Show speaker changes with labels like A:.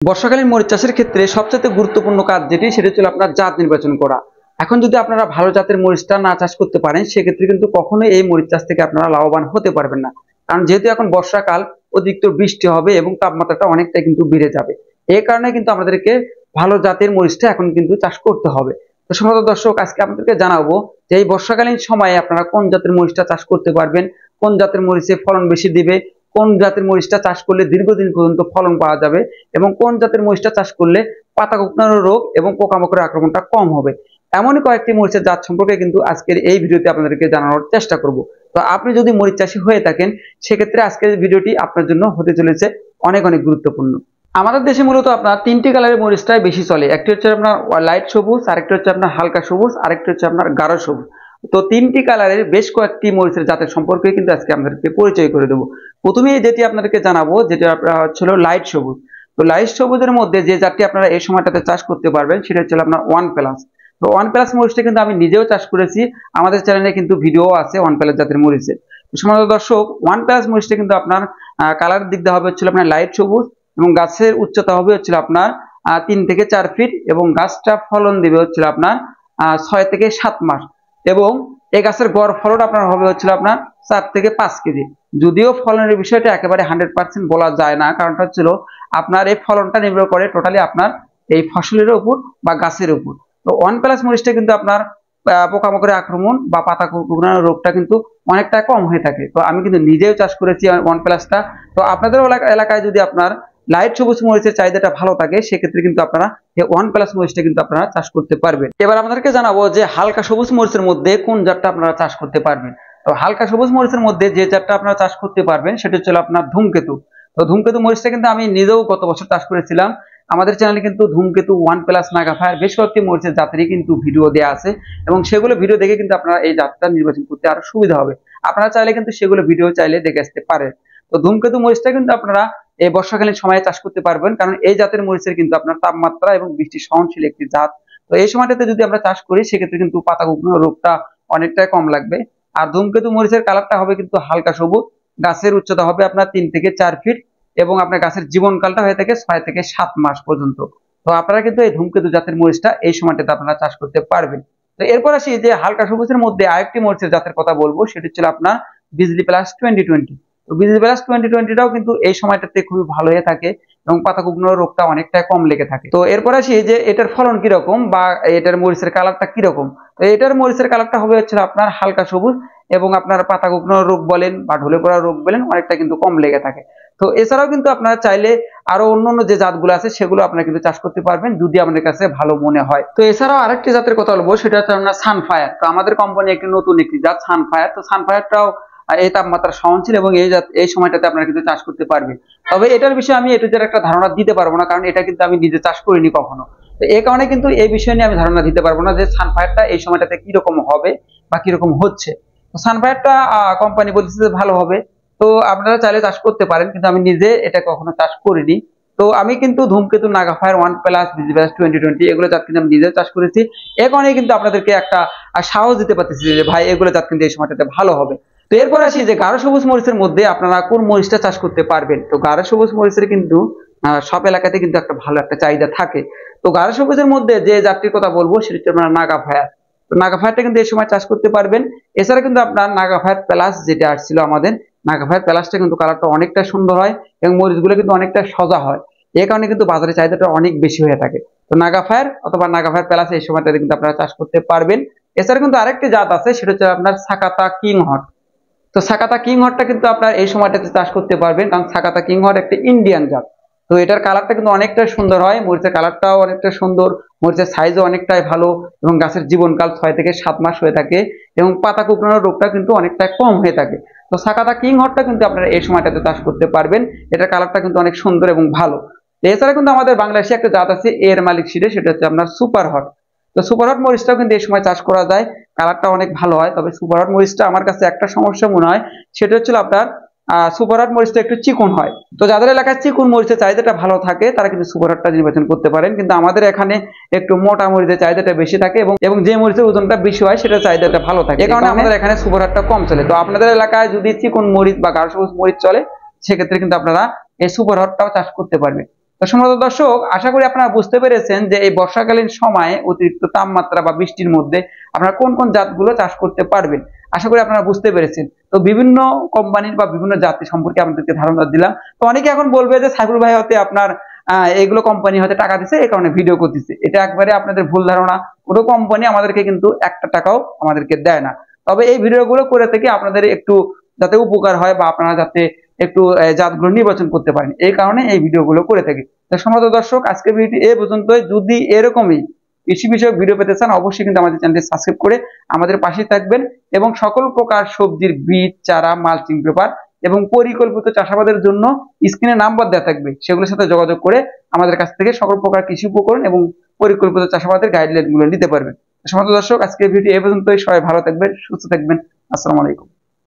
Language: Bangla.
A: বর্ষাকালীন মরিচ চাষের ক্ষেত্রে সবচেয়ে গুরুত্বপূর্ণ কাজ যেটি সেটি হচ্ছে আপনার জাত নির্বাচন করা। এখন যদি আপনারা ভালো জাতের মরিচটা না চাষ করতে পারেন সেক্ষেত্রে কিন্তু কখনোই এই মরিচ চাষ থেকে আপনারা লাভবান হতে পারবেন না। কারণ যেহেতু এখন বর্ষাকাল, অতিরিক্ত বৃষ্টি হবে এবং তাপমাত্রাটা অনেকটাই কিন্তু বেড়ে যাবে। এই কারণে কিন্তু আমাদেরকে ভালো জাতের মরিচটা এখন কিন্তু চাষ করতে হবে। তো সম্মানিত দর্শক, আজকে আপনাদেরকে জানাবো যে এই বর্ষাকালীন সময়ে আপনারা কোন জাতের মরিচটা চাষ করতে পারবেন, কোন জাতের মরিচে ফলন বেশি দিবে, কোন জাতের মরিচটা চাষ করলে দীর্ঘদিন পর্যন্ত ফলন পাওয়া যাবে এবং কোন জাতের মরিচটা চাষ করলে পাতা কুঁকড়ানো রোগ এবং পোকামাকড়ের আক্রমণটা কম হবে। এমনই কয়েকটি মরিচের জাত সম্পর্কে কিন্তু আজকের এই ভিডিওতে আপনাদেরকে জানানোর চেষ্টা করব। তো আপনি যদি মরিচ চাষী হয়ে থাকেন সেক্ষেত্রে আজকের ভিডিওটি আপনার জন্য হতে চলেছে অনেক অনেক গুরুত্বপূর্ণ। আমাদের দেশে মূলত আপনার তিনটি কালারের মরিচটাই বেশি চলে। একটি হচ্ছে আপনার লাইট সবুজ, আরেকটি হচ্ছে আপনার হালকা সবুজ, আরেকটি হচ্ছে আপনার গাঢ় সবুজ। তো তিনটি কালারের বেশ কয়েকটি মরিচের জাতের সম্পর্কে কিন্তু আজকে আপনাদেরকে পরিচয় করে দেবো। প্রথমে যেটি আপনাদেরকে জানাবো যেটা ছিল লাইট সবুজ। তো লাইট সবুজের মধ্যে যে জাতটি আপনারা এই সময়টাতে চাষ করতে পারবেন সেটা হচ্ছে আপনার ওয়ান প্লাস। তো ওয়ান প্লাস মরিচটা কিন্তু আমি নিজেও চাষ করেছি, আমাদের চ্যানেলে কিন্তু ভিডিও আছে ওয়ান প্লাস জাতের মরিচের। সম্মানিত দর্শক, ওয়ান প্লাস মরিচটা কিন্তু আপনার কালার দিক দিয়ে হবে হচ্ছে আপনার লাইট সবুজ এবং গাছের উচ্চতা হবে হচ্ছে আপনার 3 থেকে 4 ফিট এবং গাছটা ফলন দিবে হচ্ছে আপনার 6 থেকে 7 মাস এবং এই গাছের গড় ফলন আপনার হবে হচ্ছে আপনার 4 থেকে 5 কেজি। যদিও ফলনের বিষয়টা একেবারে 100% বলা যায় না, কারণটা হচ্ছিল আপনার এই ফলনটা নির্ভর করে টোটালি আপনার এই ফসলের উপর বা গাছের উপর। তো ওয়ান প্লাস মরিচটা কিন্তু আপনার পোকামাকড়ের আক্রমণ বা পাতা কুঁকড়ানো রোগটা কিন্তু অনেকটা কম হয়ে থাকে। তো আমি কিন্তু নিজেও চাষ করেছি ওয়ান প্লাসটা। তো আপনাদের এলাকায় যদি আপনার লাইট সবুজ মরিচের চাহিদাটা ভালো থাকে সেক্ষেত্রে কিন্তু আপনারা এই ওয়ান প্লাস মরিচটা কিন্তু আপনারা চাষ করতে পারবেন। এবার আপনাদেরকে জানাবো যে হালকা সবুজ মরিচের মধ্যে কোন জাতটা আপনারা চাষ করতে পারবেন। তো হালকা সবুজ মরিচের মধ্যে যে জাতটা আপনারা চাষ করতে পারবেন সেটা হচ্ছে আপনার ধূমকেতু। তো ধূমকেতু মরিচটা কিন্তু আমি নিজেও গত বছর চাষ করেছিলাম। আমাদের চ্যানেলে কিন্তু ধূমকেতু, ওয়ান প্লাস, নাগাফায়ার বেশ কয়েকটি মরিচের জাতেরই কিন্তু ভিডিও দেওয়া আছে এবং সেগুলো ভিডিও দেখে কিন্তু আপনারা এই জাতটা নির্বাচন করতে আরো সুবিধা হবে। আপনারা চাইলে কিন্তু সেগুলো ভিডিও চাইলে দেখে আসতে পারেন। তো ধূমকেতু মরিচটা কিন্তু আপনারা এই বর্ষাকালীন সময়ে চাষ করতে পারবেন, কারণ এই জাতের মরিচের কিন্তু আপনার তাপমাত্রা এবং বৃষ্টি সহনশীল একটি জাত। তো এই সময়টাতে যদি আমরা চাষ করি সেক্ষেত্রে কিন্তু পাতা কুঁকড়ানো রোগটা অনেকটাই কম লাগবে। আর ধূমকেতু মরিচের কালারটা হবে কিন্তু হালকা সবুজ, গাছের উচ্চতা হবে আপনার 3 থেকে 4 ফিট এবং আপনার গাছের জীবনকালটা হয়ে থাকে 6 থেকে 7 মাস পর্যন্ত। তো আপনারা কিন্তু এই ধূমকেতু জাতের মরিচটা এই সময়টাতে আপনারা চাষ করতে পারবেন। তো এরপর আসি যে হালকা সবুজের মধ্যে আরেকটি মরিচের জাতের কথা বলবো, সেটি হচ্ছে আপনার বিজলি প্লাস 2020। তো বিজলি প্লাস 2020টাও কিন্তু এই সময়টাতে খুবই ভালো হয়ে থাকে এবং পাতা কুঁকড়ানো রোগটা অনেকটা কম লেগে থাকে। তো এরপর আসি যে এটার ফলন কিরকম বা এটার মরিচের কালারটা কিরকম। তো এটার মরিচের কালারটা হবে হচ্ছে আপনার হালকা সবুজ এবং আপনার পাতা কুঁকড়ানো রোগ বলেন বা ঢলে পড়া রোগ বলেন অনেকটা কিন্তু কম লেগে থাকে। তো এছাড়াও কিন্তু আপনারা চাইলে আরো অন্যান্য যে জাতগুলো আছে সেগুলো আপনারা কিন্তু চাষ করতে পারবেন যদি আপনাদের কাছে ভালো মনে হয়। তো এছাড়াও আরেকটি জাতের কথা বলবো, সেটা হচ্ছে আপনার সানফায়ার। তো আমাদের কোম্পানি একটি নতুন একটি জাত সানফায়ার। তো সানফায়ারটাও এই তাপমাত্রা সহনশীল এবং এই সময়টাতে আপনারা কিন্তু চাষ করতে পারবেন। তবে এটার বিষয়ে আমি এটার একটা ধারণা দিতে পারবো না, কারণ এটা কিন্তু আমি নিজে চাষ করিনি কখনো। তো এই কারণে কিন্তু এই বিষয় নিয়ে আমি ধারণা দিতে পারবো না যে সানফায়ারটা এই সময়টাতে কিরকম হবে বা কিরকম হচ্ছে। তো সানফায়ারটা কোম্পানি বলছে যে ভালো হবে। তো আপনারা চাইলে চাষ করতে পারেন, কিন্তু আমি নিজে এটা কখনো চাষ করিনি। তো আমি কিন্তু ধূমকেতু, নাগাফায়ার, ওয়ান প্লাস, বিজি প্লাস 2020 এগুলো জাত কিন্তু আমি নিজে চাষ করেছি। এ কারণে কিন্তু আপনাদেরকে একটা সাহস দিতে পারতেছি যে ভাই এগুলো জাত কিন্তু এই সময়টাতে ভালো হবে। তো এরপর আসি যে গাঢ় সবুজ মরিচের মধ্যে আপনারা কোন মরিচটা চাষ করতে পারবেন। তো গাঢ় সবুজ মরিচের কিন্তু সব এলাকাতে কিন্তু একটা ভালো একটা চাহিদা থাকে। তো গাঢ় সবুজের মধ্যে যে জাতটির কথা বলবো সেটা হচ্ছে আপনার নাগাফায়ার। তো নাগাফায়ারটা কিন্তু এই সময় চাষ করতে পারবেন। এছাড়া কিন্তু আপনার নাগাফায়ার প্লাস যেটা আসছিল আমাদের, নাগাফায়ার প্লাসটা কিন্তু কালারটা অনেকটা সুন্দর হয় এবং মরিচগুলো কিন্তু অনেকটা সজা হয়। এই কারণে কিন্তু বাজারে চাহিদাটা অনেক বেশি হয়ে থাকে। তো নাগাফায়ার অথবা নাগাফায়ার প্লাস এই সময়টাতে কিন্তু আপনারা চাষ করতে পারবেন। এছাড়া কিন্তু আরেকটি জাত আছে, সেটা হচ্ছে আপনার সাকাতা কিং হট। তো সাকাতা কিং হটটা কিন্তু আপনার এই সময়টাতে চাষ করতে পারবেন, কারণ সাকাতা কিং হট একটা ইন্ডিয়ান জাত। তো এটার কালারটা কিন্তু অনেকটা সুন্দর হয়, মরিচের কালারটাও অনেকটা সুন্দর, মরিচের সাইজও অনেকটাই ভালো এবং গাছের জীবনকাল 6 থেকে 7 মাস হয়ে থাকে এবং পাতা কুঁকড়ানোর রোগটা কিন্তু অনেকটা কম হয়ে থাকে। তো সাকাতা কিং হটটা কিন্তু আপনারা এই সময়টাতে চাষ করতে পারবেন। এটার কালারটা কিন্তু অনেক সুন্দর এবং ভালো। এছাড়া কিন্তু আমাদের বাংলাদেশে একটা জাত আছে এর মালিক সিডে, সেটা হচ্ছে আপনার সুপার হট। তো সুপার হট মরিচটাও কিন্তু এই সময় চাষ করা যায়, কালারটা অনেক ভালো হয়। তবে সুপার হট মরিচটা আমার কাছে একটা সমস্যা মনে হয়, সেটা হচ্ছে আপনার সুপার হট মরিচটা একটু চিকন হয়। তো যাদের এলাকায় চিকন মরিচের চাহিদাটা ভালো থাকে তারা কিন্তু সুপার হটটা নির্বাচন করতে পারেন, কিন্তু আমাদের এখানে একটু মোটা মরিচের চাহিদাটা বেশি থাকে এবং যে মরিচের ওজনটা বেশি হয় সেটা চাহিদাটা ভালো থাকে, এই কারণে আমাদের এখানে সুপার হটটা কম চলে। তো আপনাদের এলাকায় যদি চিকন মরিচ বা গাঢ় সবুজ মরিচ চলে সেক্ষেত্রে কিন্তু আপনারা এই সুপার হটটাও চাষ করতে পারবেন। তো সম্মানিত দর্শক, আশা করি আপনারা বুঝতে পেরেছেন যে এই বর্ষাকালীন সময়ে অতিরিক্ত তাপমাত্রা বা বৃষ্টির মধ্যে আপনারা কোন কোন জাতগুলো চাষ করতে পারবেন। আশা করি আপনারা বুঝতে পেরেছেন। তো বিভিন্ন কোম্পানির বা বিভিন্ন জাতি সম্পর্কে আপনাদেরকে ধারণা দিলাম। তো অনেকে এখন বলবে যে সাইফুল ভাই হতে আপনার এগুলো কোম্পানি হয়তো টাকা দিচ্ছে, এই কারণে ভিডিও করতেছে। এটা একবারে আপনাদের ভুল ধারণা। কোনো কোম্পানি আমাদেরকে কিন্তু একটা টাকাও আমাদেরকে দেয় না। তবে এই ভিডিওগুলো করে থেকে আপনাদের একটু যাতে উপকার হয় বা আপনারা যাতে একটু জাতগুলো নির্বাচন করতে পারেন, এই কারণে এই ভিডিওগুলো করে থাকি। তো সম্মানিত দর্শক, আজকের ভিডিওটি এ পর্যন্তই। যদি এরকমই কৃষি বিষয়ক ভিডিও পেতে চান, অবশ্যই কিন্তু আমাদের চ্যানেলটি সাবস্ক্রাইব করে আমাদের পাশে থাকবেন এবং সকল প্রকার সবজির বীজ, চারা, মালচিং পেপার এবং পরিকল্পিত চাষাবাদের জন্য স্ক্রিনে নাম্বার দেওয়া থাকবে, সেগুলোর সাথে যোগাযোগ করে আমাদের কাছ থেকে সকল প্রকার কৃষি উপকরণ এবং পরিকল্পিত চাষাবাদের গাইডলাইন গুলো নিতে পারবেন। সম্মানিত দর্শক, আজকের ভিডিও এ পর্যন্তই। সবাই ভালো থাকবেন, সুস্থ থাকবেন। আসসালামু আলাইকুম।